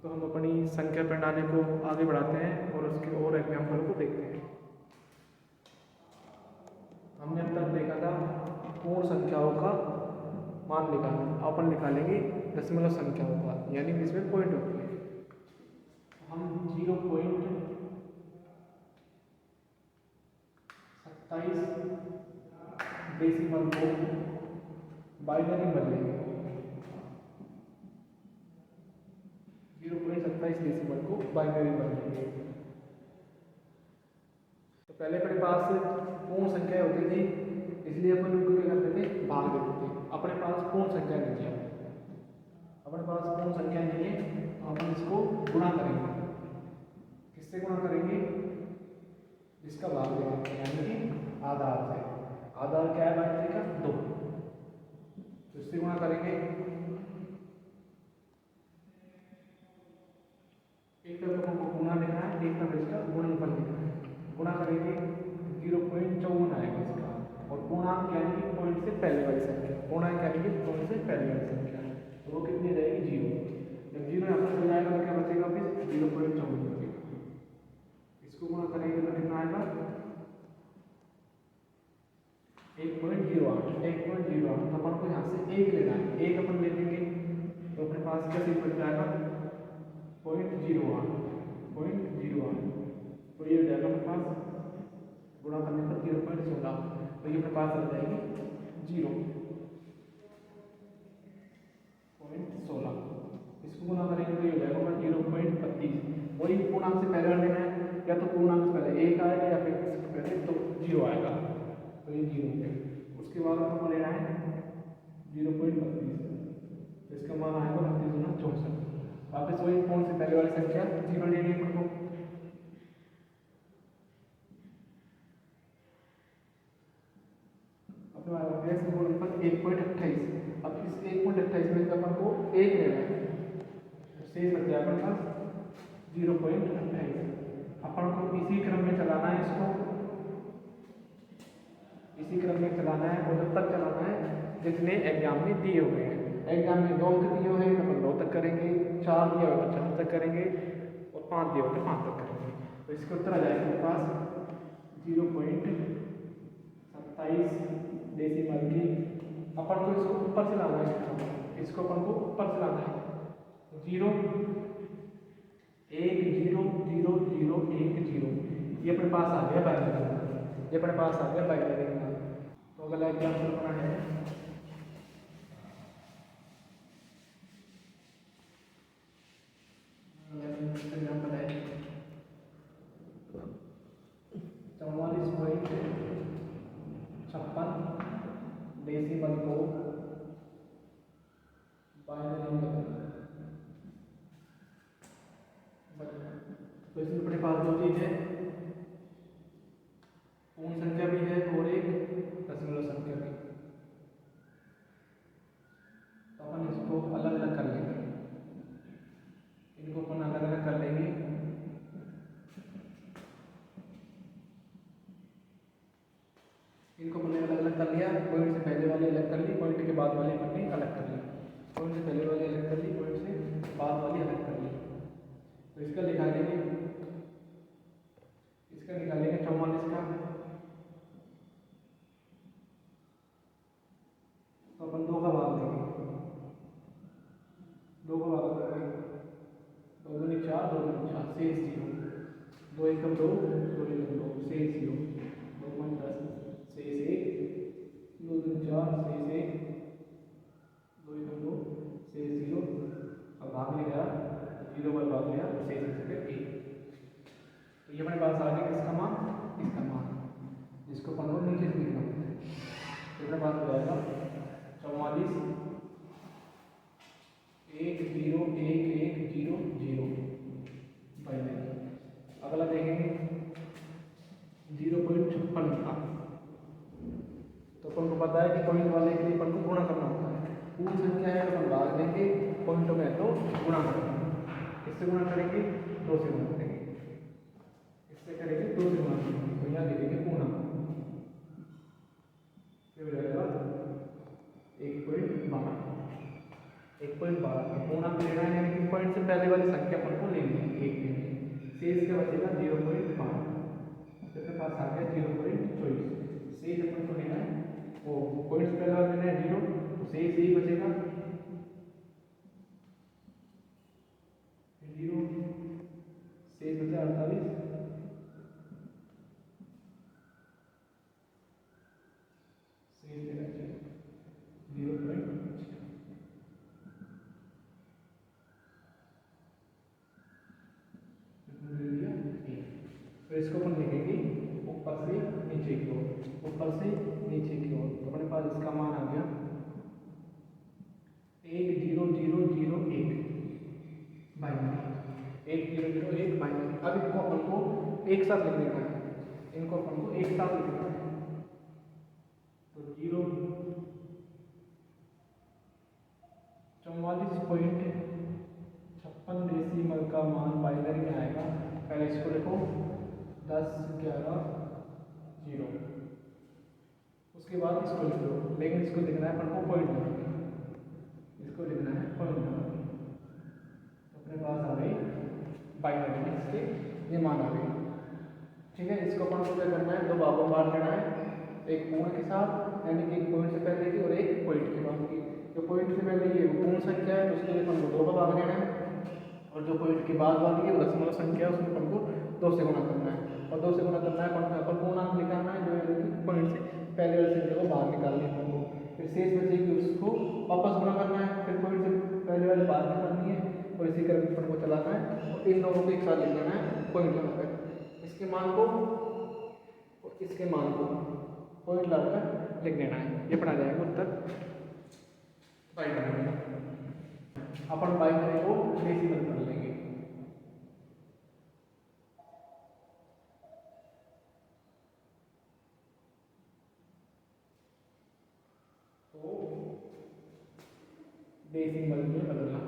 तो हम अपनी संख्या प्रणाली को आगे बढ़ाते हैं और उसके और एग्जाम्पल को देखते हैं। हमने अब तक देखा था पूर्ण संख्याओं का मान निकालना। अपन निकालेंगे दशमलव संख्याओं का, यानी कि इसमें पॉइंट होती है। हम 0.27 डेसिमल को बाइनरी में बदलेंगे। 0.27 डेसिमल को बाइनरी में बदलेंगे। तो पहले अपने पास पूर्ण संख्या होती थी, इसलिए अपन उनको क्या करते थे, भाग देते थे। अपने पास पूर्ण संख्या नहीं है, अपने पास पूर्ण संख्या नहीं है, तो अपन इसको गुणा करेंगे। किससे गुणा करेंगे? जिसका भाग देंगे, यानी कि आधार से। आधार क्या है बाइनरी का? 2। तो इससे गुणा करेंगे। एक तरफ हमको गुणा लिखना है, एक तरफ इसका गुणनफल लिखना है। गुणा करेंगे 0.54 आएगा इसका, और पूर्णांक यानी कि पॉइंट से पहले वाली संख्या। पूर्णांक यानी कि पॉइंट से पहले वाली संख्या, तो वो कितनी रहेगी? 0। जब 0 यहाँ पर चल जाएगा तो क्या बचेगा? फिर 0.54 बचेगा। इसको गुणा करेंगे तो कितना आएगा? 1.08। 1.08 तो अपन को यहाँ से 1 लेना है। 1 अपन ले लेंगे तो अपने पास क्या चीज बच जाएगा? 0.08। 0.08 तो ये हो जाएगा अपने पास, गुणा करने पर 0.16, तो ये अपने पास आ जाएगी 0.16। इसको गुणा करेंगे तो ये हो जाएगा 0.32। वही पूर्णांक से पहले लेना है, या तो पूर्णांक से पहले 1 आएगा या फिर पहले तो 0 आएगा, तो ये 0 है। उसके बाद आपको लेना है 0.32, तो इसका मान आएगा 32×64। वापस वही पूर्ण से पहले वाली संख्या 0 लेनी है अपन को। अपने 1.28। अब इस 1.28 में अपन को 1 लेना है, शेष बच जाएगा अपने पास 0.28। अपन को इसी क्रम में चलाना है, इसको इसी क्रम में चलाना है, और जब तक चलाना है जितने एग्जाम में दिए हुए हैं। एग्जाम में 2 अंक दिए हुए हैं तो अपन 2 तक करेंगे, 4 दिया हुआ तो 4 तक करेंगे, और 5 दिए हुए तो 5 तक करेंगे। तो इसके उत्तर आ जाएगा मेरे पास 0.27 डेसिमल की। अपन को इसको ऊपर से लाना है, इसको अपन को ऊपर से लाना है। 0 1 0 0 0 1 0, ये अपने पास आ गया बाइनरी। ये अपने पास आ गया बाइनरी का। तो अगला एग्जाम्पल अपना है 44.56 डेसिमल को बाइनरी में बदलना। तो इसमें अपने पास 2 चीज है, पूर्ण संख्या भी है और एक दशमलव संख्या भी। तो अपन इसको अलग अलग कर लेंगे, इनको अपन अलग अलग कर लेंगे। इनको हमने अलग अलग कर लिया, पॉइंट से पहले वाली अलग कर ली, पॉइंट के बाद वाली हमने अलग कर ली। पॉइंट से पहले वाली अलग कर ली, पॉइंट से बाद वाली अलग कर ली। तो इसका निकालेंगे, इसका निकालेंगे 44 का। तो अपन 2 का भाग देंगे, 2 का भाग करेंगे, 2 दूनी 4, 2 दूनी 4, शेष 0। 2 एकम 2, 2 एकम 2, शेष 0। 2.10 शेष 1, 2 दूनी 4 शेष 1, 2 एकम 2 शेष 0। अब भाग में गया 0 पर भाग गया, शेष 1। तो ये हमारे पास आ गया किसका मान? इसका मान, जिसको अपन को नीचे से लिखना होता है। तो अपने पास हो जाएगा 44 1 0 1 1 0 0 बाइनरी। अगला देखेंगे 0.56 का। तो अपन को पता है कि पॉइंट वाले के लिए अपन को गुणा करना होता है। पूर्ण संख्या है तो अपन भाग देंगे, पॉइंटों में तो गुणा करेंगे। इससे गुणा करेंगे, 2 से गुणा करेंगे, इससे करेंगे 2 से गुणा करेंगे, तो यहाँ लिखेंगे पूर्णांक। फिर हो जाएगा 1.12। 1.12 पूर्णांक लेना है, यानी कि पॉइंट से पहले वाली संख्या अपन को लेनी है, एक लेनी है, शेष क्या बचेगा 0.5, अपने पास आ गया 0.24। शेष अपन को लेना है वो पॉइंट से पहले वाला लेना है 0, तो शेष यही बचेगा 0, शेष बचा 48, शेष देना चाहिए 0.6। तो इसको अपन लिखेंगे ऊपर से नीचे की ओर, ऊपर से नीचे की ओर। तो अपने पास इसका मान आ गया 10001 बाइनरी, 1001 बाइनरी। अब इनको अपन को एक साथ लिख देना है, इनको अपन को एक साथ लिखना है। तो 44.56 डेसिमल का मान बाइनरी में आएगा। पहले इसको लिखो 10 11 0, उसके बाद इसको लिख लो, लेकिन इसको लिखना है अपन को पॉइंट लगा के, इसको लिखना है पॉइंट लगा के। तो अपने पास आ गई बाइनरी में इसके ये मान आ गए। ठीक है, इसको अपन को क्या करना है, दो भागों में बांट देना है, एक पूर्ण के साथ, यानी कि एक पॉइंट से पहले की और एक पॉइंट के बाद की। जो पॉइंट से पहले ये पूर्ण संख्या है तो उसके लिए अपन को 2 का भाग देना है, और जो पॉइंट के बाद वाली है वो दशमलव संख्या है, उसमें अपन को 2 से गुणा करना है, और 2 से गुणा करना है अपन पूर्णांक निकालना है, जो पॉइंट से पहले वाली संख्या को बाहर निकालनी है अपन को। फिर शेष बचेगी उसको वापस गुणा करना है, फिर पॉइंट से पहले वाली बाहर निकालनी है, और इसी करके अपन को चलाना है, और इन दोनों को एक साथ लिख देना है पॉइंट लगाकर। इसके मान को और इसके मान को पॉइंट लगाकर लिख देना है, ये पढ़ा जाएगा उत्तर बाइनरी में। अपन बाइनरी को डेसिमल कर लेंगे। तो डेसिमल में बदलना,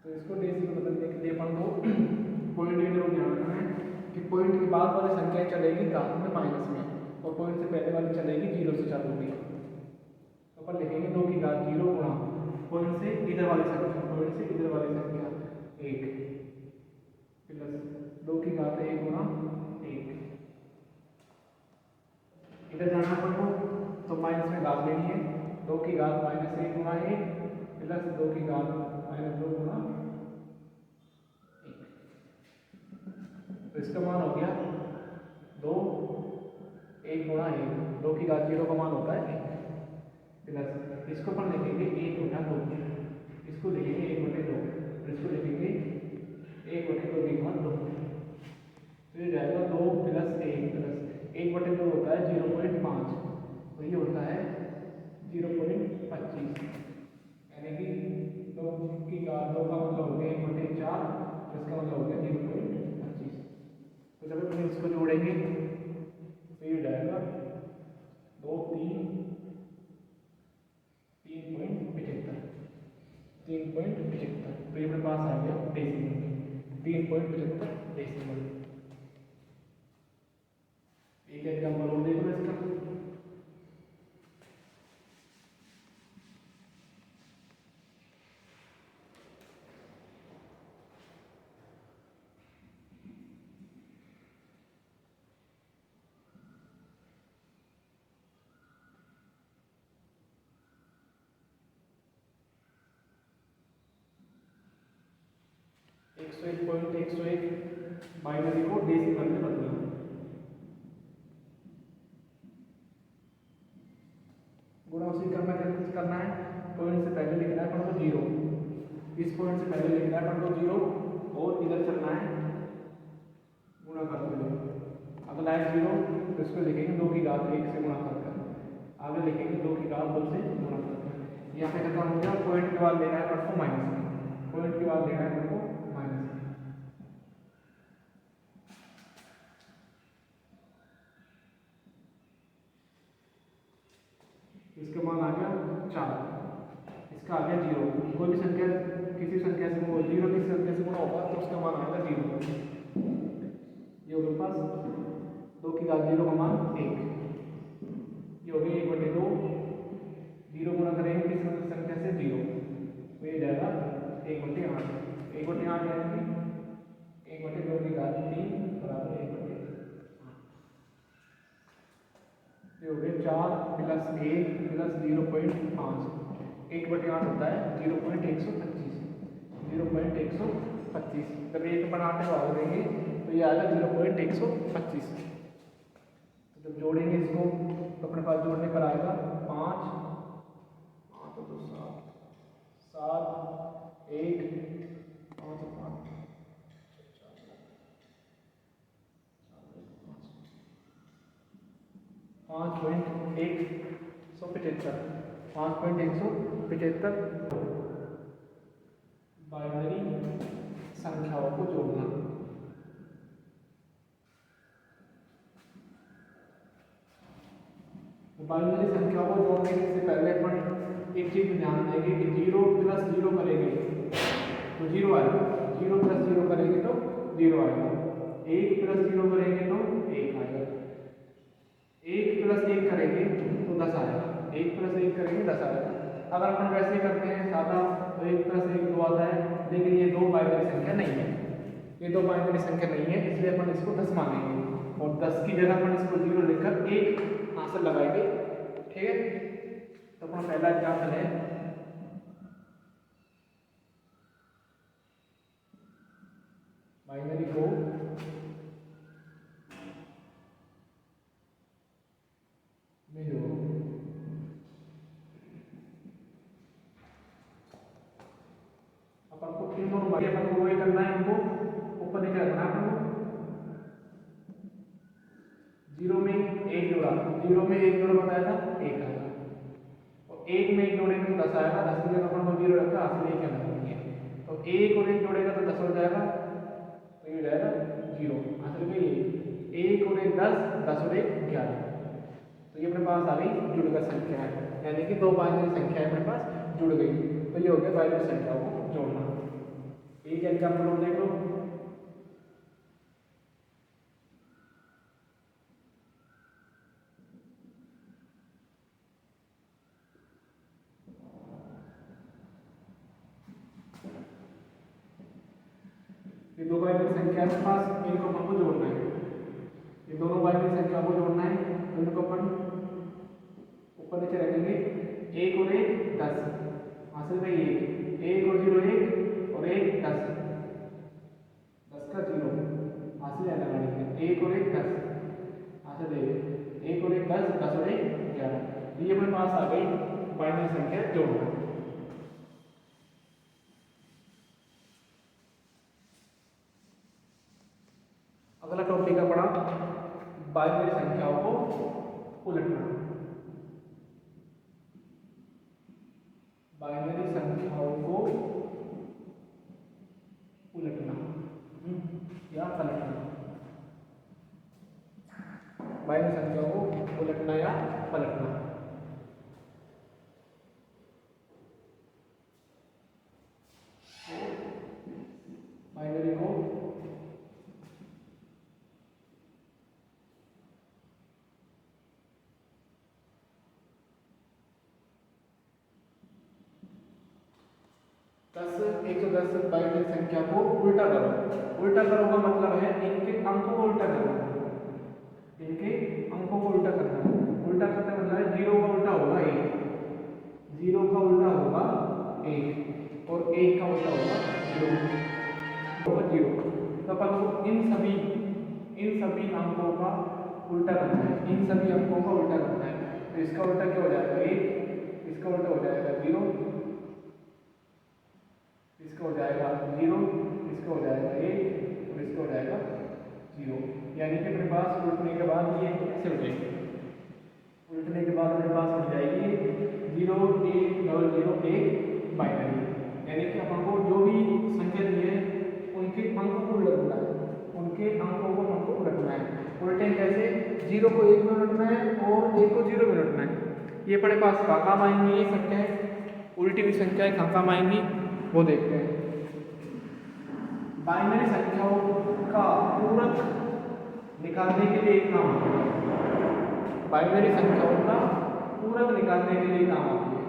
तो इसको डेसिमल बदलने के लिए अपन को पॉइंट ये जरूर ध्यान रखना है कि पॉइंट के बाद वाली संख्या चलेगी घात में माइनस में, और पॉइंट से पहले वाली चलेगी 0 से चालू होगी। तो अपन लिखेंगे 2 की घात 0 गुणा पॉइंट से इधर वाली संख्या, पॉइंट से इधर वाली संख्या 1 प्लस 2 की घात 1 गुणा 1। इधर जाना अपन को तो माइनस में घात लेनी है, 2 की घात -1 गुणा 1 प्लस 2 की घात -2 गुणा 1। तो इसका मान हो गया 2 1 गुणा 1, 2 की घात 0 का मान होता है 1, प्लस इसको अपन लिखेंगे 1 गुणा 2, इसको लिखेंगे 1 बटे 2, इसको लिखेंगे 1 बटे 2 की घात 2। तो ये जाएगा 2 प्लस 1 बटे 2 होता है 0.5, तो ये होता है 0.25, यानी कि 2 की घात 2 का मतलब हो गया 1 बटे 4, इसका मतलब हो गया 0.25। तो जब अपन इसको जोड़ेंगे तो ये जाएगा 2 3 3.75, तो ये अपने पास आ गया डेसिमल में 3.75 डेसिमल। एक एग्जाम्पल और देखो इसका, बाइनरी को डेसिमल में बदलना। गुणा उसी करना करना है, पॉइंट से पहले लिखना है अपन को 0, इस पॉइंट से पहले लिखना है अपन को 0, और इधर चलना है गुणा करते हुए। अगला है 0, तो इसको लिखेंगे 2 की घात 1 से गुणा करके, आगे लिखेंगे 2 की घात 2 से गुणा करके। यहाँ पे खत्म हो गया, पॉइंट के बाद लेना है अपन को माइनस में, पॉइंट के बाद लेना है अपन को माइनस में। इसका मान आ गया 4, इसका आ गया 0। कोई भी संख्या किसी संख्या से 0 किसी संख्या से गुणा होगा तो उसका मान आएगा 0। ये होगा पास 2 की साथ 0 का मान 1, ये हो गया 1/2, 0 गुना करेंगे किस संख्या से 0, तो ये जाएगा 1/8, 1/8 यानी कि 1/2 की घात 3 बराबर 1/8। ये हो गया 4 + 1 + 0.5, 1/8 होता है 0.125, 0.125, जब 1/8 को भाग देंगे तो ये आएगा 0.125। तो जब जोड़ेंगे इसको तो अपने पास जोड़ने पर आएगा 5 तो 7 7 1 5 5.175 बाइनरी संख्याओं को जोड़ना। बाइनरी संख्याओं को जोड़ने से पहले अपन एक चीज ध्यान देंगे कि 0 + 0 करेंगे तो 0 आएगा, 0 + 0 करेंगे तो 0 आएगा, 1 + 0 करेंगे तो 1 आएगा, 1 + 1 करेंगे तो 10 आएगा, 1 + 1 करेंगे 10 आएगा। अगर अपन वैसे करते हैं सादा तो 1 + 1 2 आता है, लेकिन ये 2 बाइनरी संख्या नहीं है, ये 2 बाइनरी संख्या नहीं है, इसलिए अपन इसको 10 मानेंगे और 10 की जगह अपन इसको 0 लिखकर 1 आंसर लगाएंगे। ठीक है, तो अपना पहला एग्जाम्पल है बाइनरी को में जो अपन को इन दोनों भाई अपन को वही करना है, इनको ऊपर नीचे रखना है अपन को। 0 में 1 जोड़ा, 0 में 1 जोड़ा बताया था 1 आएगा, और 1 में 1 जोड़ेंगे तो 10 आएगा, 10 की जगह अपन को 0 रखा, हासिल क्या लगाएंगे, तो 1 और 1 जोड़ेगा तो 10 हो जाएगा, तो ये जाएगा 0, हासिल में 1 और 1 10, 10 और 1 11, तो ये अपने पास आ गई जुड़कर संख्या है, यानी कि 2 बाइनरी संख्या अपने पास जुड़ गई। तो ये हो गया बाइनरी संख्याओं को जोड़ना। एक एग्जाम्पल और देख लो, ये 2 बाइनरी संख्या के पास, इनको अपन को जोड़ना है, ये दोनों बाइनरी संख्या को जोड़ना है, तो इनको अपन ऊपर नीचे रखेंगे, 1 और 1 10, हासिल में 1 और 0 1 और 1 10, 10 का 0 हासिल है लगाएंगे, 1 और 1 10 हासिल है 1 और 1 10, 10 और 1 11, ये अपने पास आ गई बाइनरी संख्या जोड़ना। अगला टॉपिक है पड़ा बाइनरी संख्याओं को उलटना। बाइनरी संख्याओं को उलटना या पलटना, बाइनरी संख्याओं को उलटना या पलटना। बाइनरी को दस 110 बाइनरी संख्या को उल्टा करो। उल्टा करो का मतलब है इनके अंकों को उल्टा करना, इनके अंकों को उल्टा करना। उल्टा करने का मतलब है 0 का उल्टा होगा 1, 0 का उल्टा होगा 1 और 1 का उल्टा होगा 0 होगा 0। तो अपन को इन सभी अंकों का उल्टा करना है, इन सभी अंकों का उल्टा करना है। तो इसका उल्टा क्या हो जाएगा 1, इसका उल्टा हो जाएगा 0, इसका हो जाएगा 0, इसका हो जाएगा 1 और इसका हो जाएगा 0। यानी कि अपने पास उल्टने के बाद ये कैसे हो जाएगी, उल्टने के बाद अपने पास हो जाएगी 0 1 0 0 1 बाइनरी। यानी कि अपन को जो भी संख्या दी है उनके अंकों को उलटना है, उनके अंकों को हमको उलटना है। उल्टे कैसे, 0 को 1 में उलटना है और 1 को 0 में उलटना है। ये अपने पास कहाँ काम आएंगी, ये संख्याएं उल्टी हुई संख्याएं कहाँ काम आएंगी वो देखते हैं। बाइनरी संख्याओं का पूरक निकालने के लिए एक काम होगा, बाइनरी संख्याओं का पूरक निकालने के लिए काम आती है।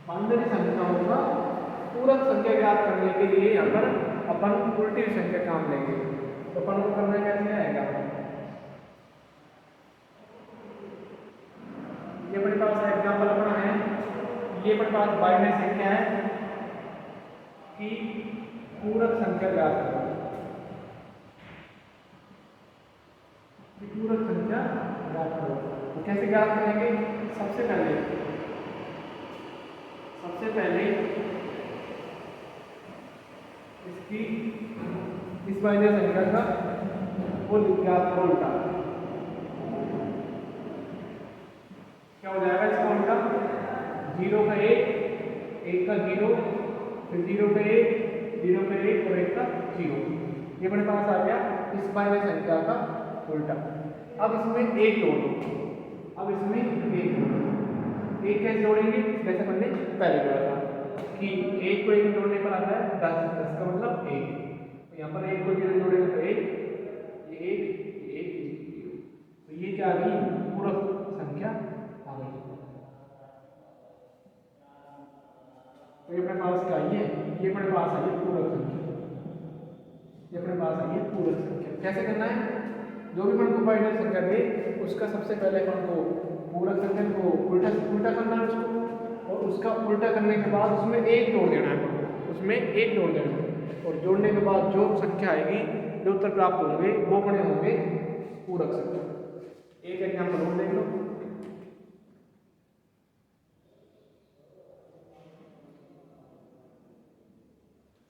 बाइनरी संख्याओं का पूरक संख्या ज्ञात करने के लिए यहाँ पर अपन उल्टी संख्या काम लेंगे। तो अपन को करना कैसे आएगा, ये अपने पास एग्जाम्पल अपना है, ये अपने पास बाइनरी संख्या है कि पूरक संख्या ज्ञात करो, पूरक संख्या ज्ञात करो। तो कैसे ज्ञात करेंगे, सबसे पहले इसकी इस बाइनरी संख्या का वो ज्ञात करो उल्टा। क्या हो जाएगा इसका उल्टा, 0 का 1, 1 का 0, फिर 0 का 1, 0 का 1 और 1 का 0। ये अपने पास आ गया इस बाइनरी संख्या का उल्टा। अब इसमें 1 जोड़ो, एक कैसे जोड़ेंगे, जैसे हमने पहले जोड़ा था कि 1 को 1 जोड़ने पर आता है 10, 10 का मतलब 1। तो यहाँ पर 1 को 0 जोड़ेंगे तो 1, ये 1, 0। तो ये क्या आ गई, पूरक संख्या आ गई। तो ये अपने पास क्या है, ये अपने पास आई है पूरक संख्या, ये अपने पास आई है पूरक संख्या। कैसे करना है, जो भी अपन को बाइनरी संख्या दे उसका सबसे पहले अपन को पूरक संख्या को उल्टा करना है उसको, और उसका उल्टा करने के बाद उसमें 1 जोड़ देना है, उसमें 1 जोड़ देना है, और जोड़ने के बाद जो संख्या आएगी, जो उत्तर प्राप्त होंगे वो बने होंगे पूरक संख्या। एक एग्जाम्पल और देख लो,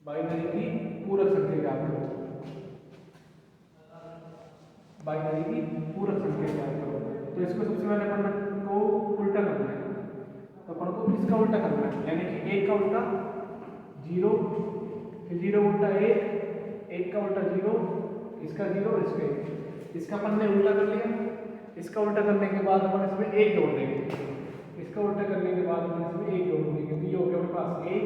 बाइनरी की पूरक संख्या ज्ञात करो, बाइनरी की पूरक संख्या ज्ञात करो। तो इसको सबसे पहले अपन को उल्टा करना है, तो अपन को इसका उल्टा करना है, यानी कि 1 का उल्टा 0, फिर 0 उल्टा 1, 1 का उल्टा 0, इसका 0 और इसका 1। इसका अपन ने उल्टा कर लिया, इसका उल्टा करने के बाद अपन इसमें 1 जोड़ देंगे, इसका उल्टा करने के बाद अपन इसमें 1 जोड़ देंगे। तो ये हो गया अपने पास 1,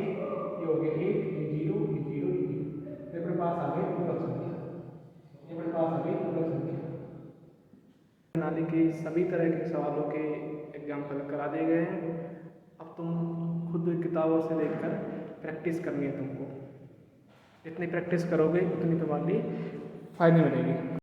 ये हो गया 1, ये 0, ये 0, ये 0। तो अपने पास आ गई पूरक संख्या, ये अपने पास आ गई पूरक संख्या। प्रणाली के सभी तरह के सवालों के एग्जाम्पल करा दिए गए हैं। अब तुम खुद किताबों से देखकर प्रैक्टिस करनी है तुमको। जितनी प्रैक्टिस करोगे उतनी तुम्हारी फायदे मिलेगी।